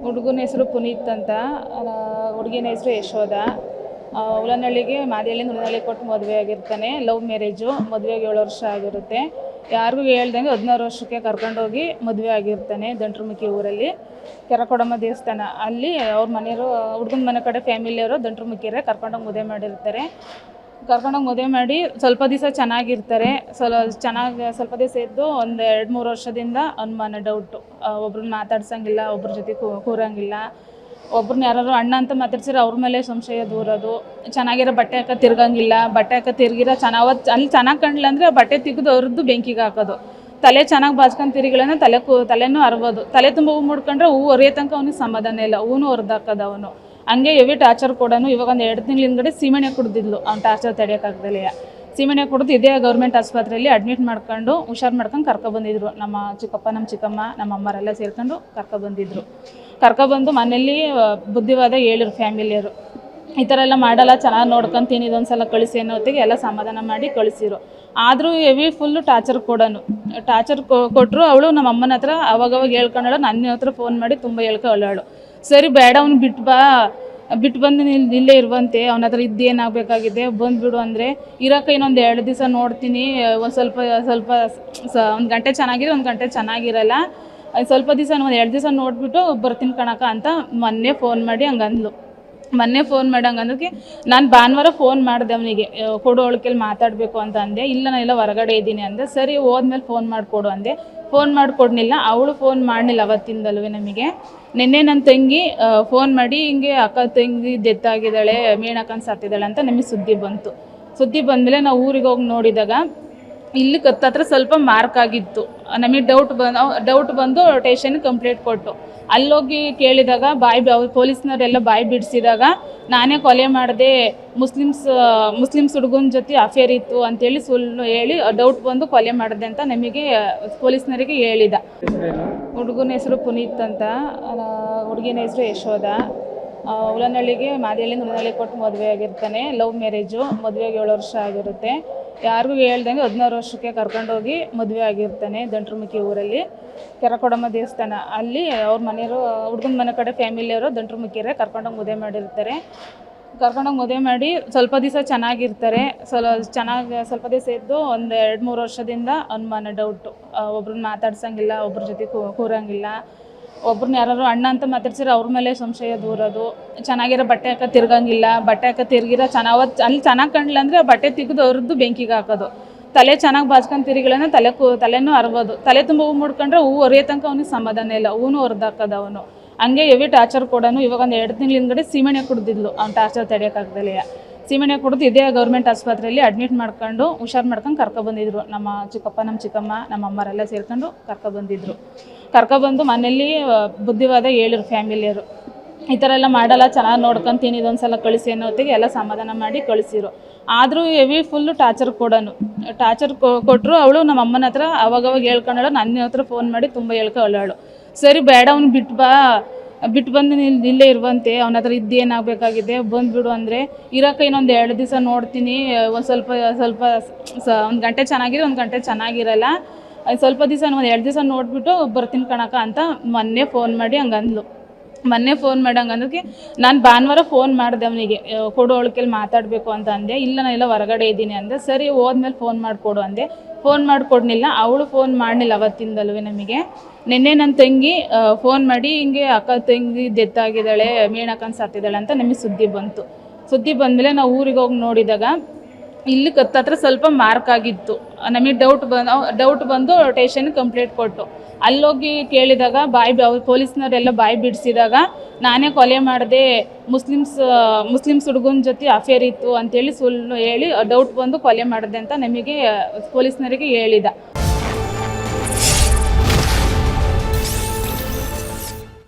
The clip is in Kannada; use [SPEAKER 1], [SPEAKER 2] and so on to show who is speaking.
[SPEAKER 1] ಹುಡುಗನ ಹೆಸರು ಪುನೀತ್ ಅಂತ, ಹುಡುಗಿನ ಹೆಸರು ಯಶೋಧ. ಉಳನಳ್ಳಿಗೆ ಮಾದಿಹಳ್ಳಿಯಿಂದ ಉಳನಳ್ಳಿಗೆ ಕೊಟ್ಟು ಮದುವೆ ಆಗಿರ್ತಾನೆ. ಲವ್ ಮ್ಯಾರೇಜು, ಮದುವೆಗೆ 7 ವರ್ಷ ಆಗಿರುತ್ತೆ. ಯಾರಿಗೂ ಹೇಳ್ದಂಗೆ 16 ವರ್ಷಕ್ಕೆ ಕರ್ಕೊಂಡೋಗಿ ಮದುವೆ ಆಗಿರ್ತಾನೆ. ದಂಟ್ರಮುಖಿ ಊರಲ್ಲಿ ಕೆರಕೊಡಮ್ಮ ದೇವಸ್ಥಾನ, ಅಲ್ಲಿ ಅವ್ರ ಮನೆಯವರು, ಹುಡುಗನ ಮನೆ ಕಡೆ ಫ್ಯಾಮಿಲಿಯವರು ದಂಟ್ರಮುಖಿಯರೇ ಕರ್ಕೊಂಡೋಗಿ ಮದುವೆ ಮಾಡಿರ್ತಾರೆ. ಕರ್ಕೊಂಡೋಗಿ ಮದುವೆ ಮಾಡಿ ಸ್ವಲ್ಪ ದಿವಸ ಚೆನ್ನಾಗಿರ್ತಾರೆ. ಸ್ವಲ್ಪ ದಿವಸ ಇದ್ದು ಒಂದು 2-3 ವರ್ಷದಿಂದ ಅನುಮಾನ, ಡೌಟು. ಒಬ್ರನ್ನ ಮಾತಾಡ್ಸಂಗಿಲ್ಲ, ಒಬ್ರ ಜೊತೆ ಕೂರಂಗಿಲ್ಲ. ಒಬ್ರನ್ನ ಯಾರು ಅಣ್ಣ ಅಂತ ಮಾತಾಡ್ಸಿದ್ರೆ ಅವ್ರ ಮೇಲೆ ಸಂಶಯ ದೂರೋದು. ಚೆನ್ನಾಗಿರೋ ಬಟ್ಟೆ ಹಾಕೋ ತಿರ್ಗಂಗಿಲ್ಲ, ಬಟ್ಟೆ ಹಾಕೋ ತಿರ್ಗಿರೋ ಅವತ್ತು ಅಲ್ಲಿ ಚೆನ್ನಾಗಿ ಕಾಣಲಿಲ್ಲ ಅಂದರೆ ಬಟ್ಟೆ ತೆಗೆದು ಅವ್ರದ್ದು ಬೆಂಕಿಗೆ ಹಾಕೋದು. ತಲೆ ಚೆನ್ನಾಗಿ ಬಾಚ್ಕೊಂಡು ತಿರುಗಿಲ್ಲ ತಲೆನೂ ಅರಬೋದು. ತಲೆ ತುಂಬ ಹೂ ಮುಡ್ಕೊಂಡ್ರೆ ಹೂವು ಹೊರಿಯೋ ತನಕ ಅವ್ನಿಗೆ ಸಮಾಧಾನ ಇಲ್ಲ, ಹೂನು ಹೊರದಾಕೋದು ಅವನು. ಹಂಗೆ ಹೆವಿ ಟಾರ್ಚರ್ ಕೊಡೋನು. ಇವಾಗ ಒಂದು 2 ತಿಂಗಳ ಹಿಂದ್ಗಡೆ ಸೀಮೆಣ್ಣೆ ಕುಡ್ದಿದ್ಲು, ಅವ್ನು ಟಾರ್ಚರ್ ತಡೆಯೋಕ್ಕಾಗ್ದಲೇ. ಸೀಮೆಣ್ಣೆ ಕುಡಿದು ಇದೇ ಗೌರ್ಮೆಂಟ್ ಆಸ್ಪತ್ರೆಯಲ್ಲಿ ಅಡ್ಮಿಟ್ ಮಾಡ್ಕೊಂಡು ಹುಷಾರು ಮಾಡ್ಕೊಂಡು ಕರ್ಕೊಬಂದಿದ್ರು. ನಮ್ಮ ಚಿಕ್ಕಪ್ಪ, ನಮ್ಮ ಚಿಕ್ಕಮ್ಮ, ನಮ್ಮ ಅಮ್ಮರೆಲ್ಲ ಸೇರ್ಕೊಂಡು ಕರ್ಕೊಬಂದಿದ್ರು. ಕರ್ಕೊಬಂದು ಮನೇಲಿ ಬುದ್ಧಿವಾದ ಹೇಳಿರು ಫ್ಯಾಮಿಲಿಯರು, ಈ ಥರ ಎಲ್ಲ ಮಾಡಲ್ಲ, ಚೆನ್ನಾಗಿ ನೋಡ್ಕೊತೀನಿ, ಇದೊಂದು ಸಲ ಕಳಿಸಿ ಅನ್ನೋ ಹೊತ್ತಿಗೆ ಎಲ್ಲ ಸಮಾಧಾನ ಮಾಡಿ ಕಳಿಸಿರು. ಆದರೂ ಹೆವಿ ಫುಲ್ಲು ಟಾರ್ಚರ್ ಕೊಡೋನು. ಟಾರ್ಚರ್ ಕೊಟ್ಟರು. ಅವಳು ನಮ್ಮ ಅಮ್ಮನ ಹತ್ರ ಅವಾಗವಾಗ ಹೇಳ್ಕೊಂಡಳು, ನನ್ನ ಹತ್ರ ಫೋನ್ ಮಾಡಿ ತುಂಬ ಹೇಳ್ಕೊಳ್ಳೋಳು. ಸರಿ ಬೇಡ, ಅವ್ನು ಬಿಟ್ಟು ಬಂದು ಇಲ್ಲೇ ಇರುವಂತೆ, ಅವನ ಹತ್ರ ಇದ್ದೇನಾಗಬೇಕಾಗಿದೆ, ಬಂದುಬಿಡು ಅಂದರೆ, ಇರೋಕೆ ಇನ್ನೊಂದು 2 ದಿವಸ ನೋಡ್ತೀನಿ, ಒಂದು ಸ್ವಲ್ಪ 1 ಗಂಟೆ ಚೆನ್ನಾಗಿದೆ, 1 ಗಂಟೆ ಚೆನ್ನಾಗಿರಲ್ಲ, ಸ್ವಲ್ಪ ದಿವಸ 1 2 ದಿವಸ ನೋಡಿಬಿಟ್ಟು ಬರ್ತೀನಿ ಕಣಕ್ಕ ಅಂತ ಮೊನ್ನೆ ಫೋನ್ ಮಾಡಿ ಹಂಗಂದ್ಲು. ಹಂಗಂದಕ್ಕೆ ನಾನು ಭಾನುವಾರ ಫೋನ್ ಮಾಡಿದೆ ಅವನಿಗೆ, ಕೊಡು ಅವಳಿಕೆಲ್ಲಿ ಮಾತಾಡಬೇಕು ಅಂತ ಅಂದೆ. ಇಲ್ಲ, ನಾನೆಲ್ಲ ಹೊರಗಡೆ ಇದ್ದೀನಿ ಅಂದೆ. ಸರಿ ಹೋದ್ಮೇಲೆ ಫೋನ್ ಮಾಡಿಕೊಡು ಅಂದೆ. ಫೋನ್ ಮಾಡಿಕೊಡ್ನಿಲ್ಲ, ಅವಳು ಫೋನ್ ಮಾಡಲಿಲ್ಲ ಅವತ್ತಿಂದಲ್ವೇ ನಮಗೆ. ನಿನ್ನೆ ನನ್ನ ತಂಗಿ ಫೋನ್ ಮಾಡಿ ಹಿಂಗೆ ಅಕ್ಕ ತಂಗಿ ಡೆತ್ ಆಗಿದ್ದಾಳೆ, ಮೀಣಕ್ಕನ ಸತ್ತಿದ್ದಾಳೆ ಅಂತ ನಮಗೆ ಸುದ್ದಿ ಬಂತು. ಸುದ್ದಿ ಬಂದಮೇಲೆ ನಾವು ಊರಿಗೆ ಹೋಗಿ ನೋಡಿದಾಗ ಇಲ್ಲಿ ಕತ್ತತ್ರ ಸ್ವಲ್ಪ ಮಾರ್ಕ್ ಆಗಿತ್ತು. ನಮಗೆ ಡೌಟ್ ಬಂದು ಸ್ಟೇಷನ್ಗೆ ಕಂಪ್ಲೇಂಟ್ ಕೊಟ್ಟು ಅಲ್ಲೋಗಿ ಕೇಳಿದಾಗ ಪೊಲೀಸ್ನವರೆಲ್ಲ ಬಾಯಿ ಬಿಡಿಸಿದಾಗ ನಾನೇ ಕೊಲೆ ಮಾಡಿದೆ, ಮುಸ್ಲಿಮ್ಸ್ ಹುಡುಗನ ಜೊತೆ ಅಫೇರ್ ಇತ್ತು ಅಂತೇಳಿ ಸುಳ್ಳು ಹೇಳಿ ಡೌಟ್ ಬಂದು ಕೊಲೆ ಮಾಡಿದೆ ಅಂತ ನಮಗೆ ಪೊಲೀಸ್ನವರಿಗೆ ಹೇಳಿದ. ಹುಡುಗನ ಹೆಸರು ಪುನೀತ್ ಅಂತ, ಹುಡುಗಿನ ಹೆಸರು ಯಶೋಧ. ಉಳನಳ್ಳಿಗೆ ಮಾದಿಹಳ್ಳಿಯಿಂದ ಉಳನಳ್ಳಿಗೆ ಕೊಟ್ಟು ಮದುವೆ ಆಗಿರ್ತಾನೆ. ಲವ್ ಮ್ಯಾರೇಜು, ಮದುವೆಗೆ 7 ವರ್ಷ ಆಗಿರುತ್ತೆ. ಯಾರಿಗೂ ಹೇಳ್ದಂಗೆ 16 ವರ್ಷಕ್ಕೆ ಕರ್ಕೊಂಡೋಗಿ ಮದುವೆ ಆಗಿರ್ತಾನೆ. ದಂಟ್ರಮುಖಿ ಊರಲ್ಲಿ ಕೆರಕೊಡಮ್ಮ ದೇವಸ್ಥಾನ, ಅಲ್ಲಿ ಅವ್ರ ಮನೆಯವರು, ಹುಡುಗನ ಮನೆ ಕಡೆ ಫ್ಯಾಮಿಲಿಯವರು ದಂಟ್ರಮುಖಿಯರೇ ಕರ್ಕೊಂಡೋಗಿ ಮದುವೆ ಮಾಡಿರ್ತಾರೆ. ಕರ್ಕೊಂಡೋಗಿ ಮದುವೆ ಮಾಡಿ ಸ್ವಲ್ಪ ದಿವಸ ಚೆನ್ನಾಗಿರ್ತಾರೆ. ಸ್ವಲ್ಪ ದಿವಸ ಇದ್ದು ಒಂದು 2-3 ವರ್ಷದಿಂದ ಅನುಮಾನ, ಡೌಟು. ಒಬ್ರನ್ನ ಮಾತಾಡ್ಸಂಗಿಲ್ಲ, ಒಬ್ರ ಜೊತೆ ಕೂರಂಗಿಲ್ಲ. ಒಬ್ರನ್ನ ಯಾರು ಅಣ್ಣ ಅಂತ ಮಾತಾಡ್ಸಿದ್ರೆ ಅವ್ರ ಮೇಲೆ ಸಂಶಯ ದೂರೋದು. ಚೆನ್ನಾಗಿರೋ ಬಟ್ಟೆ ಹಾಕೋ ತಿರ್ಗಂಗಿಲ್ಲ, ಬಟ್ಟೆ ಹಾಕೋ ತಿರ್ಗಿರೋ ಅವತ್ತು ಅಲ್ಲಿ ಚೆನ್ನಾಗಿ ಕಾಣಲಿಲ್ಲ ಅಂದರೆ ಬಟ್ಟೆ ತೆಗೆದು ಅವ್ರದ್ದು ಬೆಂಕಿಗೆ ಹಾಕೋದು. ತಲೆ ಚೆನ್ನಾಗಿ ಬಾಚ್ಕೊಂಡು ತಿರುಗಿಲ್ಲ ತಲೆನೂ ಅರಬೋದು. ತಲೆ ತುಂಬ ಹೂ ಮುಡ್ಕೊಂಡ್ರೆ ಹೂವು ಹೊರಿಯೋ ತನಕ ಅವ್ನಿಗೆ ಸಮಾಧಾನ ಇಲ್ಲ, ಹೂನು ಹೊರದಾಕೋದು ಅವನು. ಹಂಗೆ ಹೆವಿ ಟಾರ್ಚರ್ ಕೊಡೋನು. ಇವಾಗ ಒಂದು 2 ತಿಂಗಳ ಹಿಂದ್ಗಡೆ ಸೀಮೆಣ್ಣೆ ಕುಡ್ದಿದ್ಲು, ಅವ್ನು ಟಾರ್ಚರ್ ತಡೆಯೋಕ್ಕಾಗ್ದಲೇ. ಸೀಮೆಣ್ಣೆ ಕುಡಿದು ಇದೇ ಗೌರ್ಮೆಂಟ್ ಆಸ್ಪತ್ರೆಯಲ್ಲಿ ಅಡ್ಮಿಟ್ ಮಾಡ್ಕೊಂಡು ಹುಷಾರು ಮಾಡ್ಕೊಂಡು ಕರ್ಕೊಬಂದಿದ್ರು. ನಮ್ಮ ಚಿಕ್ಕಪ್ಪ, ನಮ್ಮ ಚಿಕ್ಕಮ್ಮ, ನಮ್ಮ ಅಮ್ಮರೆಲ್ಲ ಸೇರ್ಕೊಂಡು ಕರ್ಕೊಬಂದಿದ್ರು. ಕರ್ಕೊಬಂದು ಮನೇಲಿ ಬುದ್ಧಿವಾದ ಹೇಳಿರು ಫ್ಯಾಮಿಲಿಯರು, ಈ ಥರ ಎಲ್ಲ ಮಾಡಲ್ಲ, ಚೆನ್ನಾಗಿ ನೋಡ್ಕೊತೀನಿ, ಇದೊಂದು ಸಲ ಕಳಿಸಿ ಅನ್ನೋ ಹೊತ್ತಿಗೆ ಎಲ್ಲ ಸಮಾಧಾನ ಮಾಡಿ ಕಳಿಸಿರು. ಆದರೂ ಹೆವಿ ಫುಲ್ಲು ಟಾರ್ಚರ್ ಕೊಡೋನು. ಟಾರ್ಚರ್ ಕೊಟ್ಟರು. ಅವಳು ನಮ್ಮ ಅಮ್ಮನ ಹತ್ರ ಅವಾಗವಾಗ ಹೇಳ್ಕೊಂಡಳು, ನನ್ನ ಹತ್ರ ಫೋನ್ ಮಾಡಿ ತುಂಬ ಹೇಳ್ಕೊಳ್ಳೋಳು. ಸರಿ ಬೇಡ, ಅವ್ನು ಬಿಟ್ಟು ಬಂದು ಇಲ್ಲೇ ಇರುವಂತೆ, ಅವನ ಹತ್ರ ಇದ್ದೇನಾಗಬೇಕಾಗಿದೆ, ಬಂದುಬಿಡು ಅಂದರೆ, ಇರೋಕೆ ಇನ್ನೊಂದು 2 ದಿವಸ ನೋಡ್ತೀನಿ, ಒಂದು ಸ್ವಲ್ಪ 1 ಗಂಟೆ ಚೆನ್ನಾಗಿದೆ, 1 ಗಂಟೆ ಚೆನ್ನಾಗಿರಲ್ಲ, ಸ್ವಲ್ಪ ದಿವಸ 1 2 ದಿವಸ ನೋಡಿಬಿಟ್ಟು ಬರ್ತೀನಿ ಕಣಕ್ಕ ಅಂತ ಮೊನ್ನೆ ಫೋನ್ ಮಾಡಿ ಹಂಗಂದ್ಲು. ಹಂಗಂದಕ್ಕೆ ನಾನು ಭಾನುವಾರ ಫೋನ್ ಮಾಡಿದೆ ಅವನಿಗೆ, ಕೊಡು ಅವಳಿಕೆಲ್ಲಿ ಮಾತಾಡಬೇಕು ಅಂತ ಅಂದೆ. ಇಲ್ಲ, ನಾನೆಲ್ಲ ಹೊರಗಡೆ ಇದ್ದೀನಿ ಅಂದೆ. ಸರಿ ಹೋದ್ಮೇಲೆ ಫೋನ್ ಮಾಡಿಕೊಡು ಅಂದೆ. ಫೋನ್ ಮಾಡಿಕೊಡ್ನಿಲ್ಲ, ಅವಳು ಫೋನ್ ಮಾಡಲಿಲ್ಲ ಅವತ್ತಿಂದಲ್ವೇ ನಮಗೆ. ನಿನ್ನೆ ನನ್ನ ತಂಗಿ ಫೋನ್ ಮಾಡಿ ಹಿಂಗೆ ಅಕ್ಕ ತಂಗಿ ಡೆತ್ ಆಗಿದ್ದಾಳೆ, ಮೀಣಕ್ಕನ ಸತ್ತಿದ್ದಾಳೆ ಅಂತ ನಮಗೆ ಸುದ್ದಿ ಬಂತು. ಸುದ್ದಿ ಬಂದಮೇಲೆ ನಾವು ಊರಿಗೆ ಹೋಗಿ ನೋಡಿದಾಗ ಇಲ್ಲಿ ಕತ್ತತ್ರ ಸ್ವಲ್ಪ ಮಾರ್ಕ್ ಆಗಿತ್ತು. ನಮಗೆ ಡೌಟ್ ಬಂದು ಸ್ಟೇಷನ್ಗೆ ಕಂಪ್ಲೇಂಟ್ ಕೊಟ್ಟು ಅಲ್ಲೋಗಿ ಕೇಳಿದಾಗ ಪೊಲೀಸ್ನವರೆಲ್ಲ ಬಾಯಿ ಬಿಡಿಸಿದಾಗ ನಾನೇ ಕೊಲೆ ಮಾಡಿದೆ, ಮುಸ್ಲಿಮ್ಸ್ ಹುಡುಗನ ಜೊತೆ ಅಫೇರ್ ಇತ್ತು ಅಂತೇಳಿ ಸುಳ್ಳು ಹೇಳಿ ಡೌಟ್ ಬಂದು ಕೊಲೆ ಮಾಡಿದೆ ಅಂತ ನಮಗೆ ಪೊಲೀಸ್ನವರಿಗೆ ಹೇಳಿದ.